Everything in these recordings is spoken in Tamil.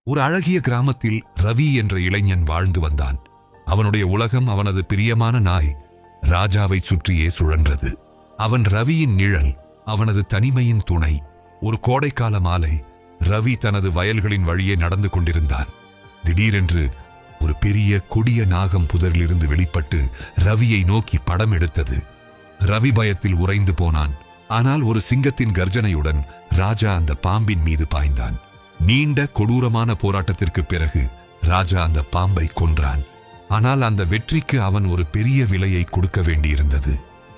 ஒரு அழகிய கிராமத்தில் ரவி என்ற இளைஞன் வாழ்ந்து வந்தான். அவனுடைய உலகம் அவனது பிரியமான நாய் ராஜாவை சுற்றியே சுழன்றது. அவன் ரவியின் நிழல், அவனது தனிமையின் துணை. ஒரு கோடைக்கால மாலை ரவி தனது வயல்களின் வழியே நடந்து கொண்டிருந்தான். திடீரென்று ஒரு பெரிய கொடிய நாகம் புதரிலிருந்து வெளிப்பட்டு ரவியை நோக்கி படம் எடுத்தது. ரவி பயத்தில் உறைந்து போனான். ஆனால் ஒரு சிங்கத்தின் கர்ஜனையுடன் ராஜா அந்த பாம்பின் மீது பாய்ந்தான். நீண்ட கொடூரமான போராட்டத்திற்கு பிறகு ராஜா அந்த பாம்பை கொன்றான். ஆனால் அந்த வெற்றிக்கு அவன் ஒரு பெரிய விலையை கொடுக்க வேண்டியிருந்தது.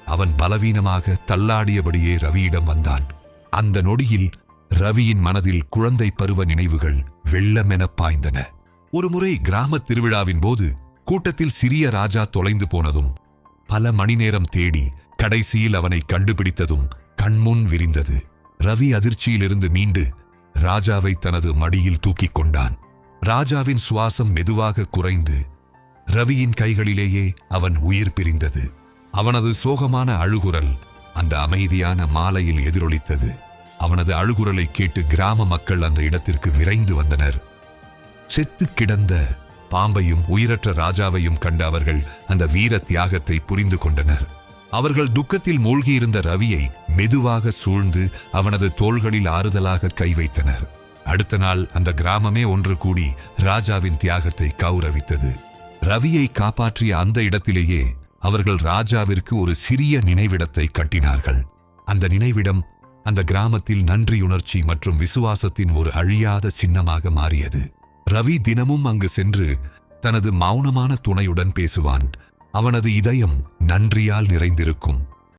அவன் பலவீனமாக தள்ளாடியபடியே ரவியிடம் வந்தான். அந்த நொடியில் ரவியின் மனதில் குழந்தை பருவ நினைவுகள் வெள்ளமென பாய்ந்தன. ஒருமுறை கிராம திருவிழாவின் போது கூட்டத்தில் சிறிய ராஜா தொலைந்து போனதும், பல மணி நேரம் தேடி கடைசியில் அவனை கண்டுபிடித்ததும் கண்முன் விரிந்தது. ரவி அதிர்ச்சியிலிருந்து மீண்டு ராஜாவை தனது மடியில் தூக்கிக் கொண்டான். ராஜாவின் சுவாசம் மெதுவாக குறைந்து ரவியின் கைகளிலேயே அவன் உயிர் பிரிந்தது. அவனது சோகமான அழுகுரல் அந்த அமைதியான மாலையில் எதிரொலித்தது. அவனது அழுகுரலை கேட்டு கிராம மக்கள் அந்த இடத்திற்கு விரைந்து வந்தனர். செத்து கிடந்த பாம்பையும் உயிரற்ற ராஜாவையும் கண்ட அவர்கள் அந்த வீர தியாகத்தை புரிந்து கொண்டனர். அவர்கள் துக்கத்தில் மூழ்கியிருந்த ரவியை மெதுவாக சூழ்ந்து அவனது தோள்களில் ஆறுதலாக கை வைத்தனர். அடுத்த நாள் அந்த கிராமமே ஒன்று கூடி ராஜாவின் தியாகத்தை கௌரவித்தது. ரவியை காப்பாற்றிய அந்த இடத்திலேயே அவர்கள் ராஜாவிற்கு ஒரு சிறிய நினைவிடத்தை கட்டினார்கள். அந்த நினைவிடம் அந்த கிராமத்தில் நன்றியுணர்ச்சி மற்றும் விசுவாசத்தின் ஒரு அழியாத சின்னமாக மாறியது. ரவி தினமும் அங்கு சென்று தனது மௌனமான துணையுடன் பேசுவான். அவனது இதயம் நன்றியால் நிறைந்திருக்கும்.